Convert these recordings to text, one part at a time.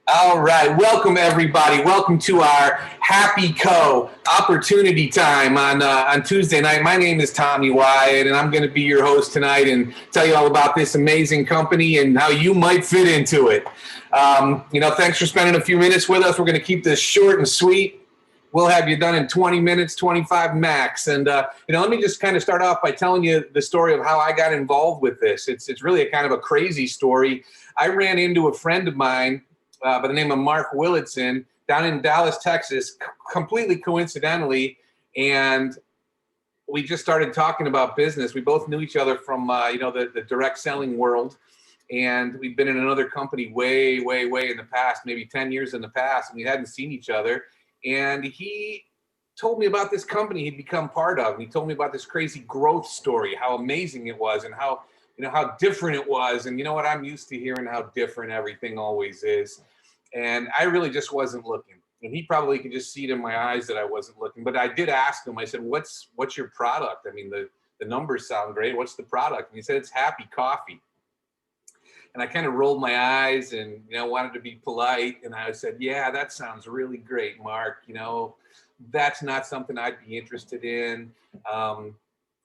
All right, welcome everybody. Welcome to our Happy Co opportunity time on Tuesday night. My name is Tommy Wyatt, and I'm going to be your host tonight and tell you all about this amazing company and how you might fit into it. Thanks for spending a few minutes with us. We're going to keep this short and sweet. We'll have you done in 20 minutes, 25 max. And, let me just kind of start off by telling you the story of how I got involved with this. It's really a kind of a crazy story. I ran into a friend of mine by the name of Mark Willitson down in Dallas, Texas, completely coincidentally. And we just started talking about business. We both knew each other from, the direct selling world. And we'd been in another company way, way, way in the past, maybe 10 years in the past, and we hadn't seen each other. And he told me about this company he'd become part of. And he told me about this crazy growth story, how amazing it was and how different it was. And you know what? I'm used to hearing how different everything always is. And I really just wasn't looking. And he probably could just see it in my eyes that I wasn't looking. But I did ask him, I said, what's your product? I mean, the numbers sound great. What's the product? And he said, it's Happy Coffee. And I kind of rolled my eyes and, wanted to be polite. And I said, yeah, that sounds really great, Mark. That's not something I'd be interested in.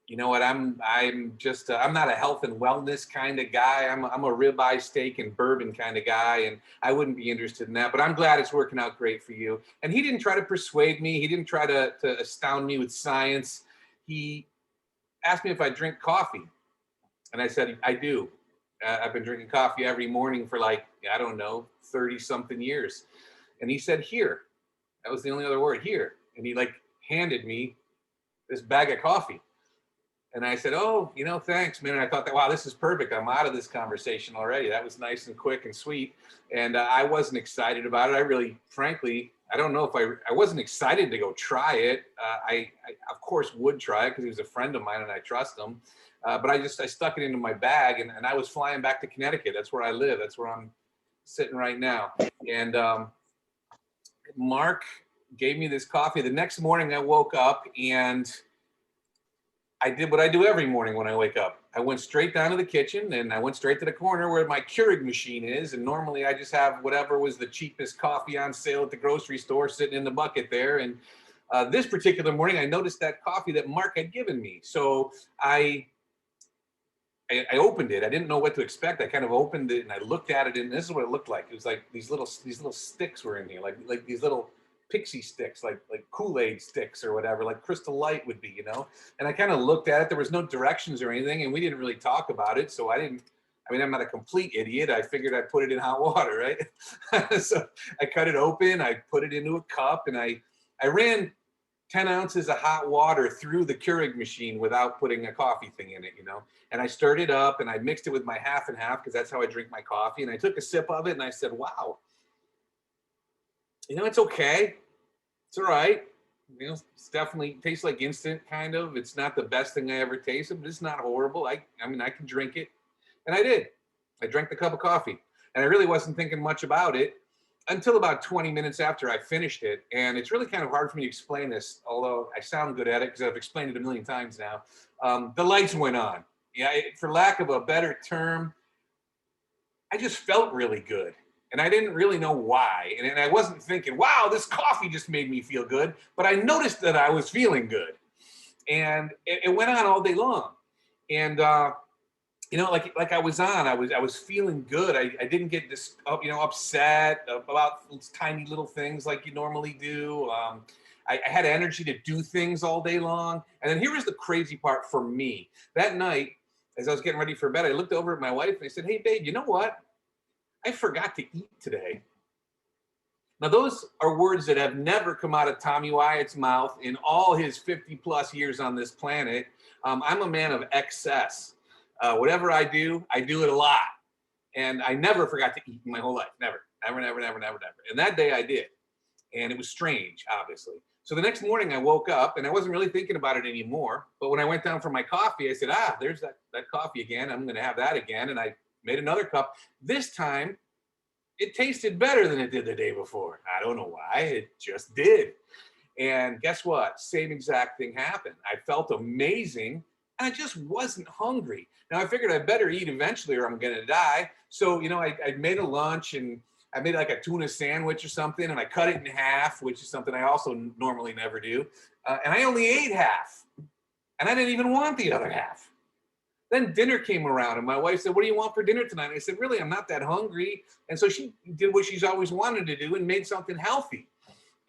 You know what? I'm not a health and wellness kind of guy. I'm a ribeye steak and bourbon kind of guy, and I wouldn't be interested in that. But I'm glad it's working out great for you. And he didn't try to persuade me. He didn't try to astound me with science. He asked me if I drink coffee, and I said I do. I've been drinking coffee every morning for 30 something years. And he said, here. That was the only other word, here. And he handed me this bag of coffee. And I said, oh, thanks, man. And I thought that, wow, this is perfect. I'm out of this conversation already. That was nice and quick and sweet. And I wasn't excited about it. I really, frankly, I don't know if I wasn't excited to go try it. I of course would try it because he was a friend of mine and I trust him. But I stuck it into my bag and I was flying back to Connecticut. That's where I live. That's where I'm sitting right now. And Mark gave me this coffee. The next morning I woke up and I did what I do every morning when I wake up. I went straight down to the kitchen and I went straight to the corner where my Keurig machine is. And normally I just have whatever was the cheapest coffee on sale at the grocery store sitting in the bucket there. And this particular morning, I noticed that coffee that Mark had given me. So I opened it. I didn't know what to expect. I kind of opened it and I looked at it, and this is what it looked like. It was like these little sticks were in here, like these little pixie sticks, like Kool-Aid sticks or whatever, like Crystal Light would be, And I kind of looked at it. There was no directions or anything, and we didn't really talk about it. So I'm not a complete idiot. I figured I'd put it in hot water, right? So I cut it open. I put it into a cup, and I ran 10 ounces of hot water through the Keurig machine without putting a coffee thing in it, And I stirred it up and I mixed it with my half and half because that's how I drink my coffee. And I took a sip of it and I said, wow, it's okay. It's all right. It's definitely tastes like instant kind of. It's not the best thing I ever tasted, but it's not horrible. I can drink it. And I did. I drank the cup of coffee and I really wasn't thinking much about it until about 20 minutes after I finished it. And it's really kind of hard for me to explain this, although I sound good at it because I've explained it a million times now. The lights went on. Yeah, for lack of a better term, I just felt really good. And I didn't really know why. And I wasn't thinking, wow, this coffee just made me feel good. But I noticed that I was feeling good. And it went on all day long. And like I was feeling good. I didn't get this, upset about tiny little things like you normally do. I had energy to do things all day long. And then here was the crazy part for me. That night, as I was getting ready for bed, I looked over at my wife and I said, hey, babe, you know what? I forgot to eat today. Now, those are words that have never come out of Tommy Wyatt's mouth in all his 50 plus years on this planet. I'm a man of excess. Whatever I do it a lot. And I never forgot to eat in my whole life. Never. And that day I did. And it was strange, obviously. So the next morning I woke up and I wasn't really thinking about it anymore. But when I went down for my coffee, I said, there's that coffee again. I'm going to have that again. And I made another cup. This time it tasted better than it did the day before. I don't know why. It just did. And guess what? Same exact thing happened. I felt amazing. And I just wasn't hungry. Now I figured I better eat eventually or I'm going to die. So, I made a lunch and I made like a tuna sandwich or something, and I cut it in half, which is something I also normally never do. And I only ate half, and I didn't even want the other half. Then dinner came around, and my wife said, "What do you want for dinner tonight?" And I said, "Really, I'm not that hungry." And so she did what she's always wanted to do and made something healthy.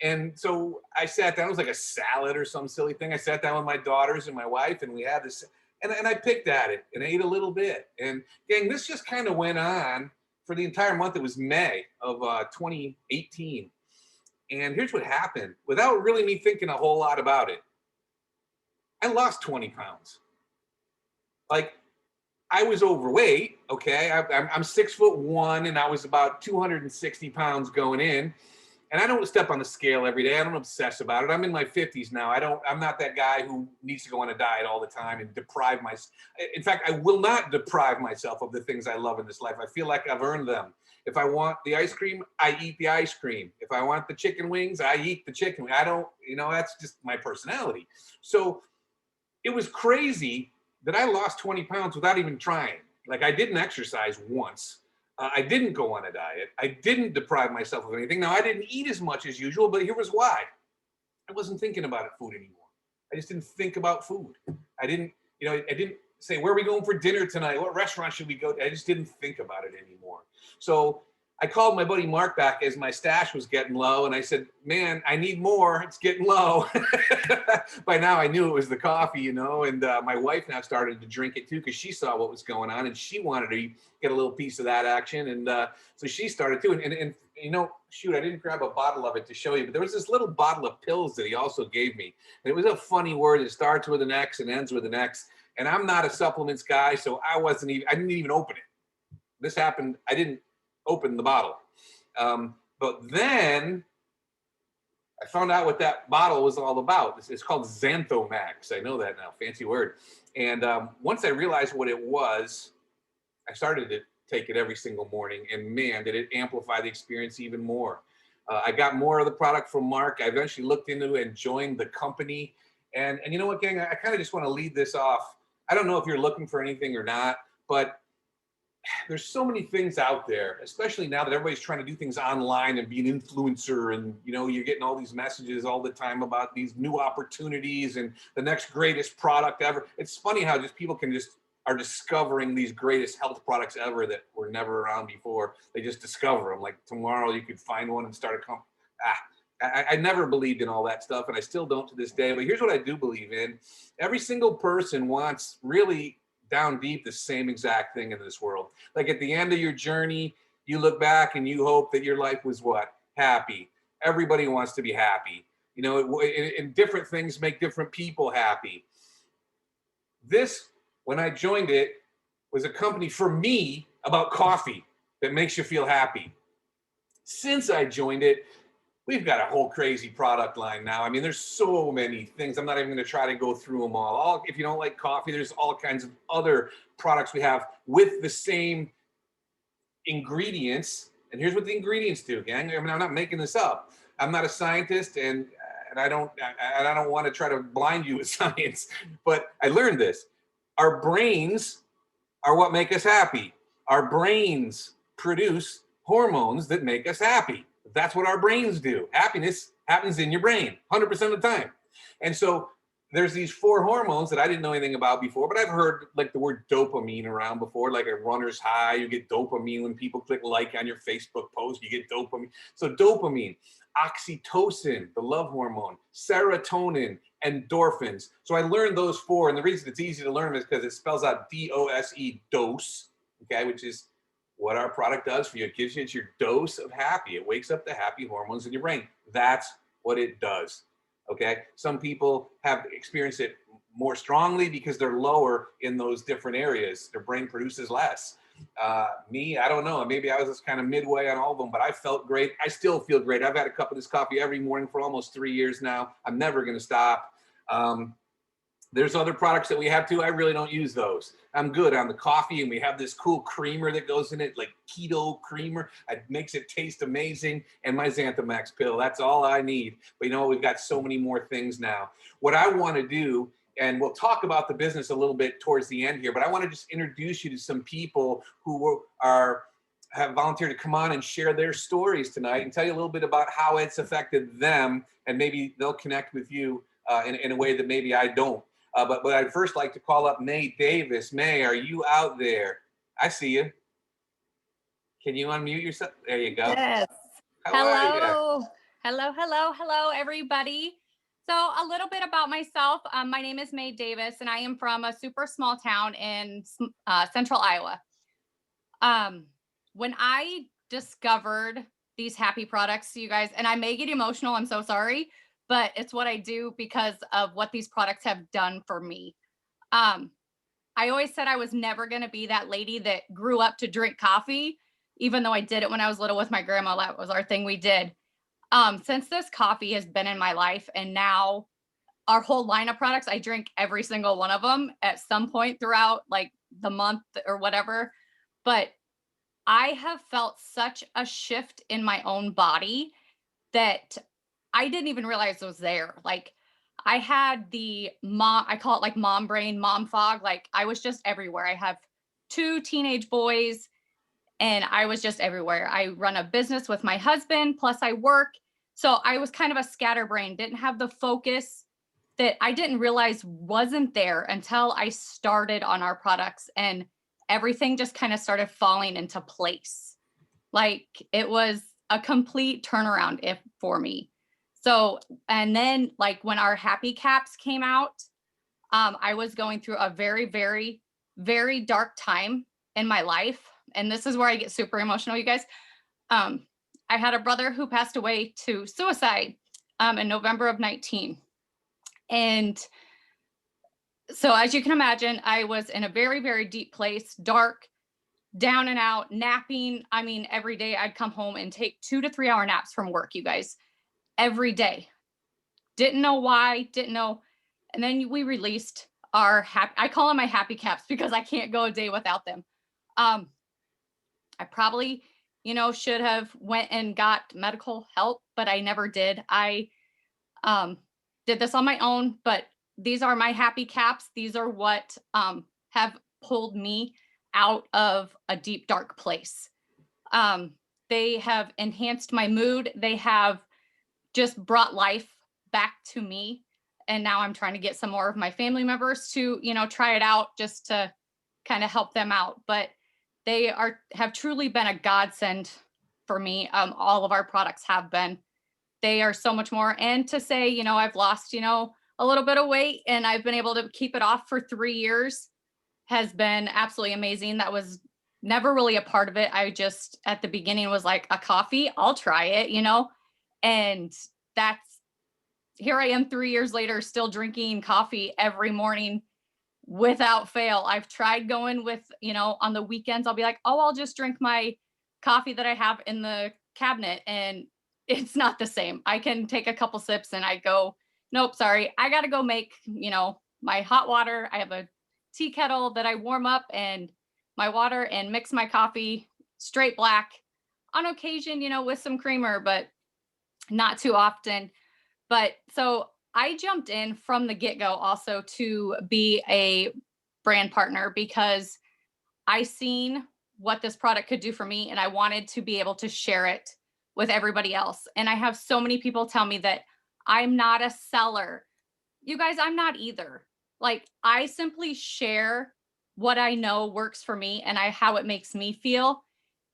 And so I sat down. It was like a salad or some silly thing. I sat down with my daughters and my wife, and we had this. And I picked at it and ate a little bit. And gang, this just kind of went on for the entire month. It was May of 2018. And here's what happened. Without really me thinking a whole lot about it, I lost 20 pounds. Like, I was overweight, okay? I'm 6'1", and I was about 260 pounds going in. And I don't step on the scale every day. I don't obsess about it. I'm in my 50s now. I'm not that guy who needs to go on a diet all the time and deprive myself. In fact, I will not deprive myself of the things I love in this life. I feel like I've earned them. If I want the ice cream, I eat the ice cream. If I want the chicken wings, I eat the chicken. I don't, that's just my personality. So it was crazy that I lost 20 pounds without even trying. Like, I didn't exercise once. I didn't go on a diet. I didn't deprive myself of anything. Now, I didn't eat as much as usual, but here was why. I wasn't thinking about food anymore. I just didn't think about food. I didn't say, where are we going for dinner tonight? What restaurant should we go to? I just didn't think about it anymore. So I called my buddy Mark back as my stash was getting low, and I said, man, I need more. It's getting low. By now, I knew it was the coffee, and my wife now started to drink it too because she saw what was going on, and she wanted to get a little piece of that action, and so she started too. And shoot, I didn't grab a bottle of it to show you, but there was this little bottle of pills that he also gave me. And it was a funny word. It starts with an X and ends with an X, and I'm not a supplements guy, so I didn't even open it. This happened. I didn't open the bottle. But then I found out what that bottle was all about. It's called Xanthomax. I know that now, fancy word. And once I realized what it was, I started to take it every single morning. And man, did it amplify the experience even more. I got more of the product from Mark. I eventually looked into it and joined the company. And you know what, gang? I kind of just want to lead this off. I don't know if you're looking for anything or not, but there's so many things out there, especially now that everybody's trying to do things online and be an influencer, and you're getting all these messages all the time about these new opportunities and the next greatest product ever. It's funny how just people are discovering these greatest health products ever that were never around before. They just discover them. Like tomorrow you could find one and start a company. I never believed in all that stuff, and I still don't to this day. But here's what I do believe in. Every single person wants really down deep the same exact thing in this world. Like at the end of your journey, you look back and you hope that your life was what? Happy. Everybody wants to be happy. And different things make different people happy. This, when I joined it, was a company for me about coffee that makes you feel happy. Since I joined it, we've got a whole crazy product line now. I mean, there's so many things. I'm not even going to try to go through them all. If you don't like coffee, there's all kinds of other products we have with the same ingredients. And here's what the ingredients do, gang. I mean, I'm not making this up. I'm not a scientist, and I don't want to try to blind you with science, but I learned this. Our brains are what make us happy. Our brains produce hormones that make us happy. That's what our brains do. Happiness happens in your brain 100% of the time. And so there's these 4 hormones that I didn't know anything about before, but I've heard like the word dopamine around before, like a runner's high. You get dopamine when people click like on your Facebook post, you get dopamine. So dopamine, oxytocin, the love hormone, serotonin, endorphins. So I learned those 4. And the reason it's easy to learn is because it spells out DOSE, dose, okay, which is what our product does for you. It gives you your dose of happy. It wakes up the happy hormones in your brain. That's what it does. Okay. Some people have experienced it more strongly because they're lower in those different areas. Their brain produces less. Me, I don't know. Maybe I was just kind of midway on all of them, but I felt great. I still feel great. I've had a cup of this coffee every morning for almost 3 years now. I'm never going to stop. There's other products that we have too. I really don't use those. I'm good on the coffee, and we have this cool creamer that goes in it, like keto creamer. It makes it taste amazing. And my Xanthomax pill, that's all I need. But we've got so many more things now. What I want to do, and we'll talk about the business a little bit towards the end here, but I want to just introduce you to some people who are have volunteered to come on and share their stories tonight and tell you a little bit about how it's affected them, and maybe they'll connect with you in a way that maybe I don't. But I'd first like to call up Mae Davis. Mae, are you out there? I see you. Can you unmute yourself? There you go. Yes. How are you? Hello, everybody. So a little bit about myself. My name is Mae Davis, and I am from a super small town in central Iowa. When I discovered these happy products, you guys, and I may get emotional, I'm so sorry, but it's what I do because of what these products have done for me. I always said I was never going to be that lady that grew up to drink coffee, even though I did it when I was little with my grandma. That was our thing we did. Since this coffee has been in my life, and now our whole line of products, I drink every single one of them at some point throughout like the month or whatever. But I have felt such a shift in my own body that I didn't even realize was there. Like I had I call it like mom brain, mom fog. Like I was just everywhere. I have 2 teenage boys and I was just everywhere. I run a business with my husband, plus I work. So I was kind of a scatterbrain, didn't have the focus that I didn't realize wasn't there until I started on our products, and everything just kind of started falling into place. Like it was a complete turnaround for me. So, and then like when our happy caps came out, I was going through a very, very, very dark time in my life. And this is where I get super emotional, you guys. I had a brother who passed away to suicide in November of 19. And so as you can imagine, I was in a very, very deep place, dark, down and out, napping. I mean, every day I'd come home and take 2 to 3 hour naps from work, you guys, every day. Didn't know why, didn't know. And then we released our I call them my happy caps because I can't go a day without them. I probably, should have went and got medical help, but I never did. I did this on my own, but these are my happy caps. These are what have pulled me out of a deep, dark place. They have enhanced my mood. They have just brought life back to me. And now I'm trying to get some more of my family members to, try it out just to kind of help them out. But they have truly been a godsend for me. All of our products have been. They are so much more. And to say, I've lost, a little bit of weight and I've been able to keep it off for 3 years has been absolutely amazing. That was never really a part of it. I just at the beginning was like, a coffee, I'll try it, and here I am 3 years later, still drinking coffee every morning without fail. I've tried going with, on the weekends, I'll be like, oh, I'll just drink my coffee that I have in the cabinet. And it's not the same. I can take a couple sips and I go, nope, sorry. I got to go make, my hot water. I have a tea kettle that I warm up and my water and mix my coffee straight black on occasion, with some creamer, but not too often. But so I jumped in from the get-go also to be a brand partner because I seen what this product could do for me and I wanted to be able to share it with everybody else. And I have so many people tell me that I'm not a seller. You guys, I'm not either. Like I simply share what I know works for me and how it makes me feel.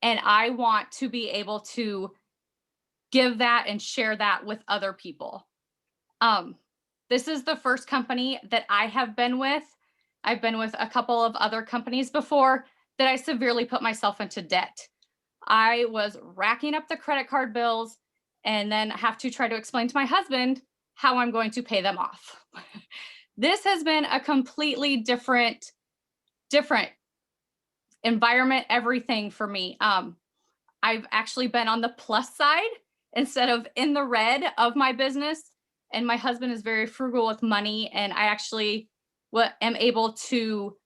And I want to be able to give that and share that with other people. This is the first company that I have been with. I've been with a couple of other companies before that I severely put myself into debt. I was racking up the credit card bills and then have to try to explain to my husband how I'm going to pay them off. This has been a completely different environment, everything for me. I've actually been on the plus side instead of in the red of my business. And my husband is very frugal with money. And I actually was able to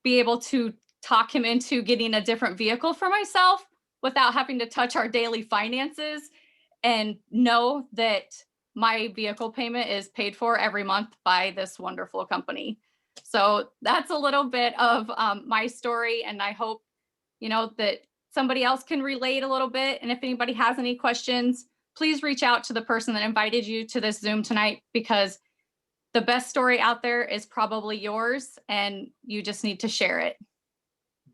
be able to talk him into getting a different vehicle for myself without having to touch our daily finances and know that my vehicle payment is paid for every month by this wonderful company. So that's a little bit of my story. And I hope, that somebody else can relate a little bit. And if anybody has any questions, please reach out to the person that invited you to this Zoom tonight, because the best story out there is probably yours and you just need to share it.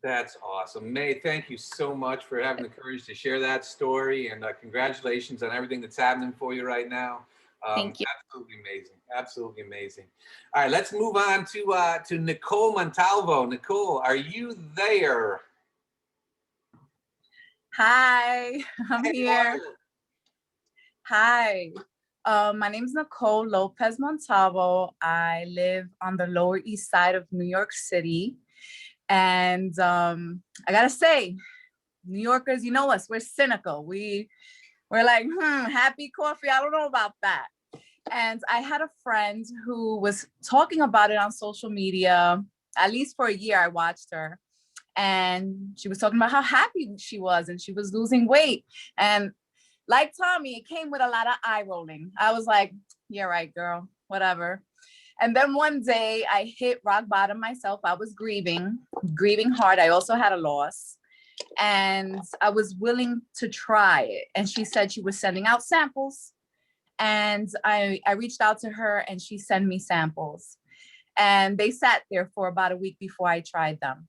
That's awesome. Mae, thank you so much for having the courage to share that story, and congratulations on everything that's happening for you right now. Thank you. Absolutely amazing. Absolutely amazing. All right, let's move on to Nicole Montalvo. Nicole, are you there? Hi, I'm Hey, here. Hi. My name is Nicole Lopez Montalvo. I live on the Lower East Side of New York City. And I gotta say, New Yorkers, you know us, we're cynical. We're like, happy coffee. I don't know about that. And I had a friend who was talking about it on social media. At least for a year, I watched her. And she was talking about how happy she was and she was losing weight. And like Tommy, it came with a lot of eye rolling. I was like, yeah, right, girl, whatever. And then one day I hit rock bottom myself. I was grieving hard. I also had a loss and I was willing to try it. And she said she was sending out samples. And I reached out to her and she sent me samples. And they sat there for about a week before I tried them.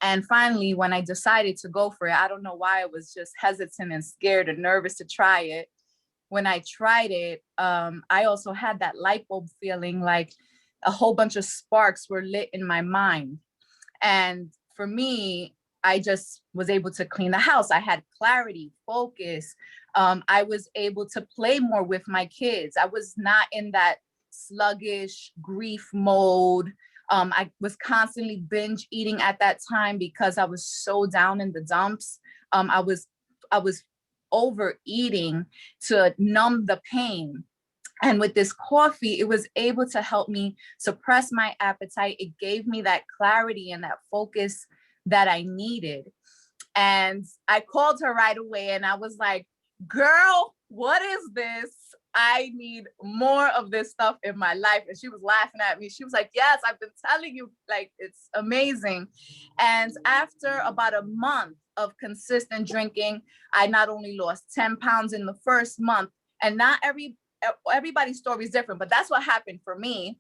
And finally, when I decided to go for it, I don't know why I was just hesitant and scared and nervous to try it. When I tried it, I also had that light bulb feeling, like a whole bunch of sparks were lit in my mind. And for me, I just was able to clean the house. I had clarity, focus. I was able to play more with my kids. I was not in that sluggish grief mode. I was constantly binge eating at that time because I was so down in the dumps. I was overeating to numb the pain. And with this coffee, it was able to help me suppress my appetite. It gave me that clarity and that focus that I needed. And I called her right away and I was like, girl, what is this? I need more of this stuff in my life. And she was laughing at me. She was like, yes, I've been telling you, like, it's amazing. And after about a month of consistent drinking, I not only lost 10 pounds in the first month, and not everybody's story is different, but that's what happened for me.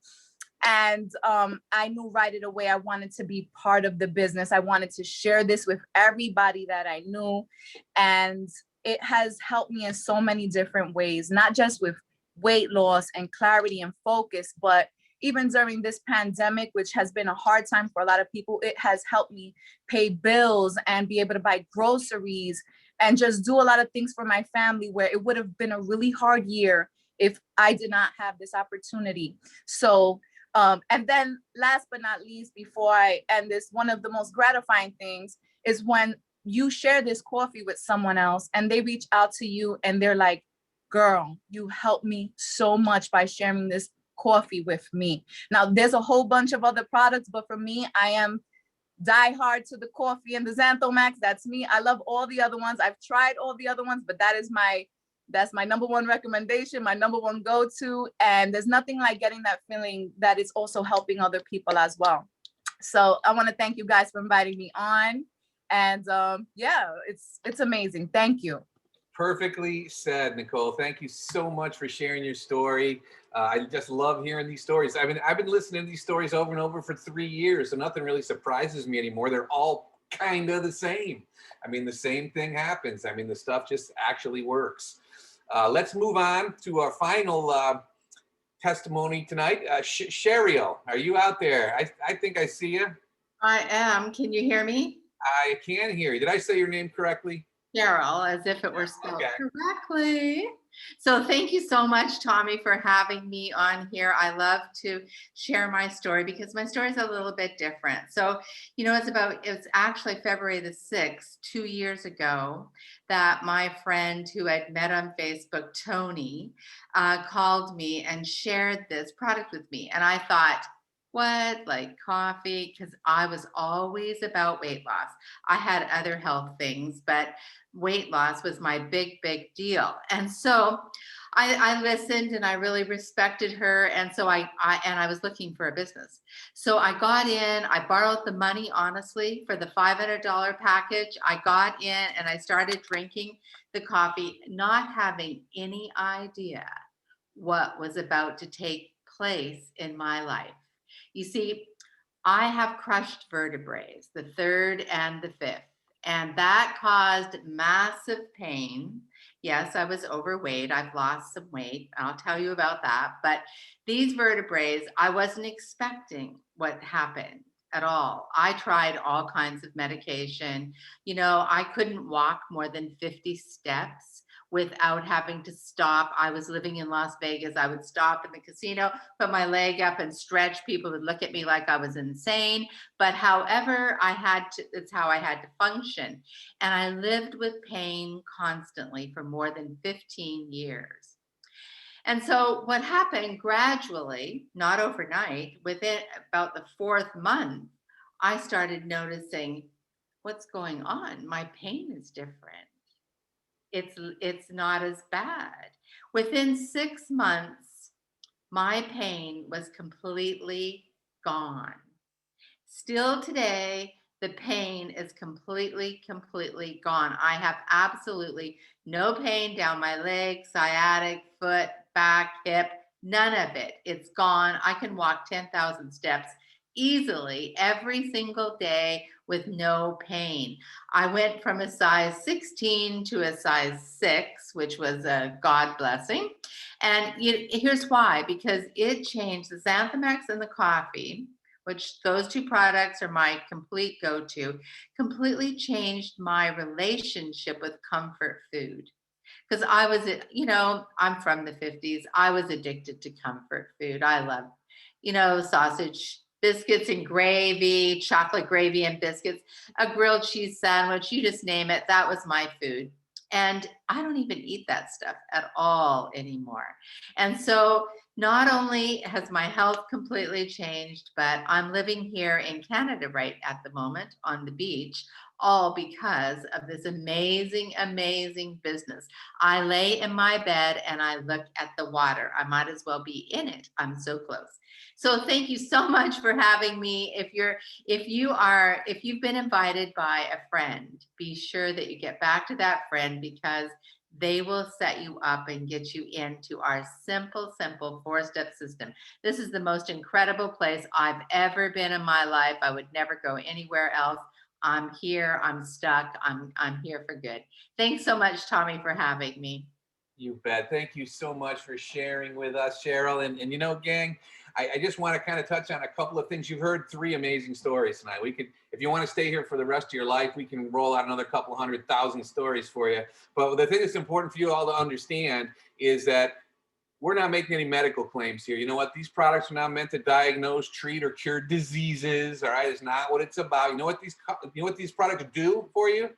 And I knew right away I wanted to be part of the business. I wanted to share this with everybody that I knew. And it has helped me in so many different ways, not just with weight loss and clarity and focus, but even during this pandemic, which has been a hard time for a lot of people, it has helped me pay bills and be able to buy groceries and just do a lot of things for my family, where it would have been a really hard year if I did not have this opportunity. So, and then last but not least, before I end this, one of the most gratifying things is when you share this coffee with someone else and they reach out to you and they're like, girl, you helped me so much by sharing this coffee with me. Now, there's a whole bunch of other products, but for me, I am diehard to the coffee and the Xanthomax. That's me. I love all the other ones. I've tried all the other ones, but that's my number one recommendation, my number one go-to. And there's nothing like getting that feeling that it's also helping other people as well. So I want to thank you guys for inviting me on. And yeah, it's amazing. Thank you. Perfectly said, Nicole. Thank you so much for sharing your story. I just love hearing these stories. I've been listening to these stories over and over for 3 years, so nothing really surprises me anymore. They're all kind of the same. I mean, the same thing happens. I mean, the stuff just actually works. Let's move on to our final testimony tonight. Sheriel, are you out there? I think I see you. I am. Can you hear me? I can hear you. Did I say your name correctly? Cheryl, as if it were spelled Okay. correctly. So thank you so much, Tommy, for having me on here. I love to share my story because my story is a little bit different. So, it's actually February the 6th, 2 years ago, that my friend who I'd met on Facebook, Tony, called me and shared this product with me. And I thought, what, like coffee? Because I was always about weight loss. I had other health things, but weight loss was my big deal. And so I listened and I really respected her. And so I was looking for a business. So I got in, I borrowed the money, honestly, for the $500 package. I got in and I started drinking the coffee, not having any idea what was about to take place in my life. You see, I have crushed vertebrae, the third and the fifth, and that caused massive pain. Yes, I was overweight. I've lost some weight. I'll tell you about that. But these vertebrae, I wasn't expecting what happened at all. I tried all kinds of medication. I couldn't walk more than 50 steps without having to stop. I was living in Las Vegas. I would stop in the casino, put my leg up and stretch. People would look at me like I was insane. But however, it's how I had to function. And I lived with pain constantly for more than 15 years. And so what happened gradually, not overnight, within about the 4th month, I started noticing what's going on. My pain is different. It's not as bad. Within 6 months, my pain was completely gone. Still today, the pain is completely gone. I have absolutely no pain down my leg, sciatic, foot, back, hip, none of it. It's gone. I can walk 10,000 steps easily every single day with no pain. I went from a size 16 to a size 6, which was a God blessing. And here's why, because it changed the Xanthamax and the coffee, which those 2 products are my complete go-to, completely changed my relationship with comfort food. Because I was, I'm from the 50s. I was addicted to comfort food. I love, sausage, biscuits and gravy, chocolate gravy and biscuits, a grilled cheese sandwich, you just name it. That was my food. And I don't even eat that stuff at all anymore. And so not only has my health completely changed, but I'm living here in Canada right at the moment on the beach, all because of this amazing, amazing business. I lay in my bed and I look at the water. I might as well be in it. I'm so close. So thank you so much for having me. If you've been invited by a friend, be sure that you get back to that friend, because they will set you up and get you into our simple 4-step system. This is the most incredible place I've ever been in my life. I would never go anywhere else. I'm here. I'm stuck. I'm here for good. Thanks so much, Tommy, for having me. You bet. Thank you so much for sharing with us, Cheryl. And gang, I just want to kind of touch on a couple of things. You've heard 3 amazing stories tonight. We could, if you want to stay here for the rest of your life, we can roll out another couple 100,000 stories for you. But the thing that's important for you all to understand is that we're not making any medical claims here. You know what? These products are not meant to diagnose, treat, or cure diseases. All right, it's not what it's about. You know what these products do for you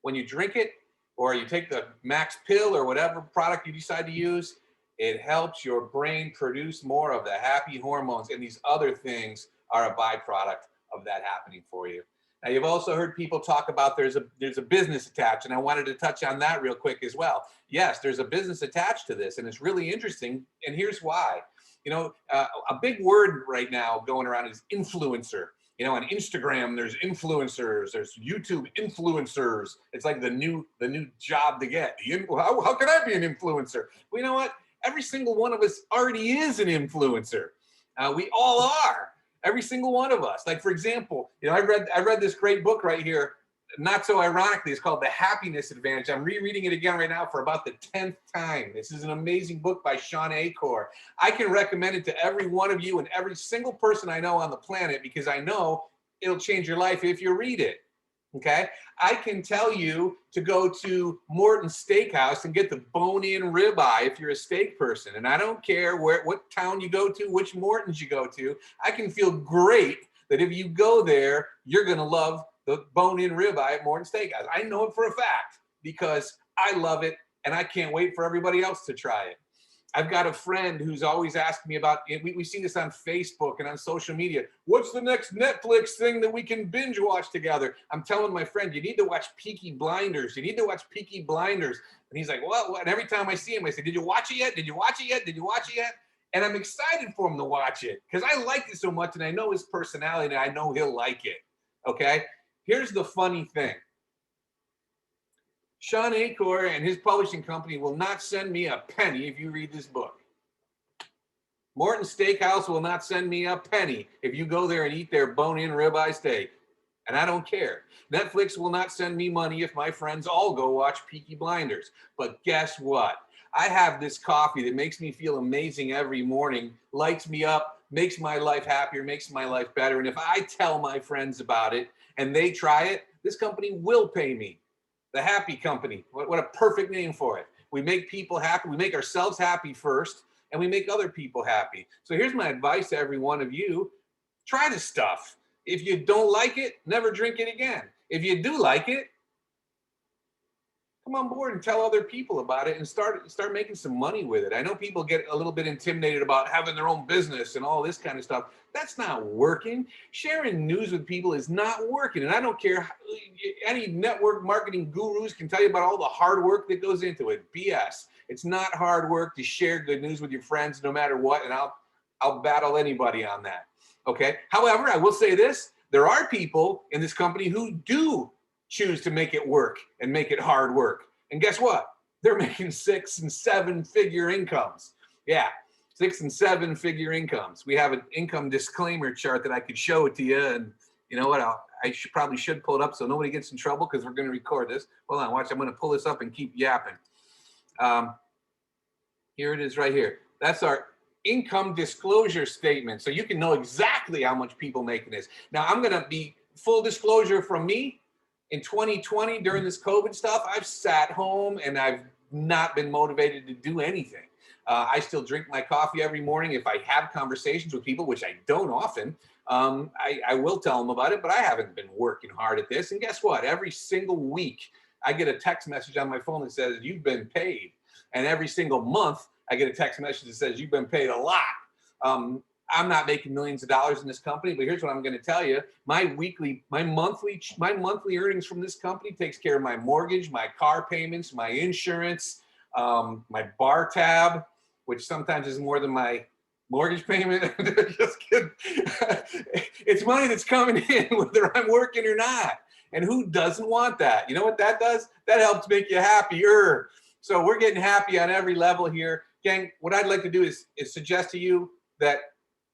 when you drink it, or you take the Max pill or whatever product you decide to use? It helps your brain produce more of the happy hormones, and these other things are a byproduct of that happening for you. Now, you've also heard people talk about there's a business attached, and I wanted to touch on that real quick as well. Yes, there's a business attached to this, and it's really interesting, and here's why. A big word right now going around is influencer. On Instagram, there's influencers, there's YouTube influencers. It's like the new job to get. How can I be an influencer? Well, you know what? Every single one of us already is an influencer. We all are. Every single one of us. Like, for example, I read this great book right here. Not so ironically, it's called The Happiness Advantage. I'm rereading it again right now for about the 10th time. This is an amazing book by Sean Acor. I can recommend it to every one of you and every single person I know on the planet, because I know it'll change your life if you read it. Okay? I can tell you to go to Morton's Steakhouse and get the bone-in ribeye if you're a steak person. And I don't care what town you go to, which Morton's you go to. I can feel great that if you go there, you're going to love the bone-in ribeye at Morton's Steakhouse. I know it for a fact because I love it, and I can't wait for everybody else to try it. I've got a friend who's always asking me about, we see this on Facebook and on social media. What's the next Netflix thing that we can binge watch together? I'm telling my friend, you need to watch Peaky Blinders. You need to watch Peaky Blinders. And he's like, what? And every time I see him, I say, did you watch it yet? Did you watch it yet? Did you watch it yet? And I'm excited for him to watch it because I like it so much and I know his personality and I know he'll like it. Okay? Here's the funny thing. Sean Acor and his publishing company will not send me a penny if you read this book. Morton Steakhouse will not send me a penny if you go there and eat their bone-in ribeye steak. And I don't care. Netflix will not send me money if my friends all go watch Peaky Blinders. But guess what? I have this coffee that makes me feel amazing every morning, lights me up, makes my life happier, makes my life better. And if I tell my friends about it and they try it, this company will pay me. The Happy Company. What a perfect name for it. We make people happy. We make ourselves happy first, and we make other people happy. So here's my advice to every one of you. Try this stuff. If you don't like it, never drink it again. If you do like it, come on board and tell other people about it and start making some money with it. I know people get a little bit intimidated about having their own business and all this kind of stuff. That's not working. Sharing news with people is not working. And I don't care. Any network marketing gurus can tell you about all the hard work that goes into it. BS. It's not hard work to share good news with your friends no matter what. And I'll battle anybody on that. Okay. However, I will say this. There are people in this company who do choose to make it work and make it hard work. And guess what? They're making 6- and 7-figure incomes. Yeah, 6- and 7-figure incomes. We have an income disclaimer chart that I could show it to you. And you know what? I probably should pull it up so nobody gets in trouble because we're going to record this. Hold on, watch. I'm going to pull this up and keep yapping. Here it is right here. That's our income disclosure statement. So you can know exactly how much people making this. Now, I'm going to be full disclosure from me. In 2020, during this COVID stuff, I've sat home and I've not been motivated to do anything. I still drink my coffee every morning. If I have conversations with people, which I don't often, I will tell them about it, but I haven't been working hard at this. And guess what? Every single week, I get a text message on my phone that says, you've been paid. And every single month, I get a text message that says, you've been paid a lot. I'm not making millions of dollars in this company, but here's what I'm going to tell you. My monthly earnings from this company takes care of my mortgage, my car payments, my insurance, my bar tab, which sometimes is more than my mortgage payment. Just kidding. It's money that's coming in whether I'm working or not. And who doesn't want that? You know what that does? That helps make you happier. So we're getting happy on every level here. Gang, what I'd like to do is suggest to you that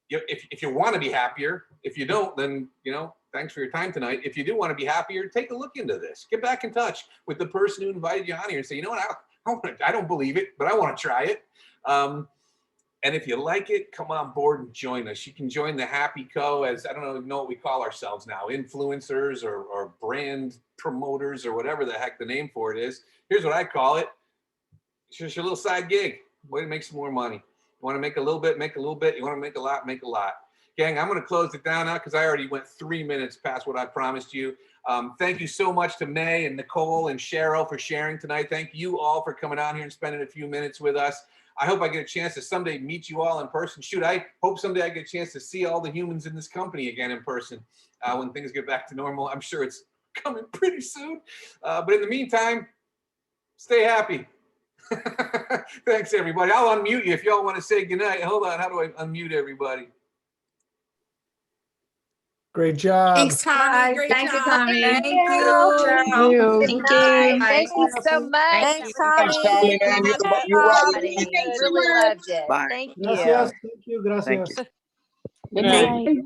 if you want to be happier, if you don't, then, thanks for your time tonight. If you do want to be happier, take a look into this. Get back in touch with the person who invited you on here and say, you know what, I don't believe it, but I want to try it. And if you like it, come on board and join us. You can join the Happy Co. as, I don't know what we call ourselves now, influencers or brand promoters or whatever the heck the name for it is. Here's what I call it. It's just your little side gig. Way to make some more money. You want to make a little bit, make a little bit. You want to make a lot, make a lot. Gang, I'm going to close it down now because I already went 3 minutes past what I promised you. Thank you so much to Mae and Nicole and Cheryl for sharing tonight. Thank you all for coming out here and spending a few minutes with us. I hope I get a chance to someday meet you all in person. Shoot, I hope someday I get a chance to see all the humans in this company again in person when things get back to normal. I'm sure it's coming pretty soon. But in the meantime, stay happy. Thanks, everybody. I'll unmute you if y'all want to say goodnight. Hold on. How do I unmute everybody? Great job. Thanks, Tommy. Great Thank you, job. Tommy. Thank Thank you. you. Good Thank you. night. Thank you so much. Thanks, Thanks, Tommy. Tommy, man. You're right. Everybody. Thanks so Really much. loved it. Bye. Thank you. Gracias. Thank you. Gracias. Thank you. Good night. night.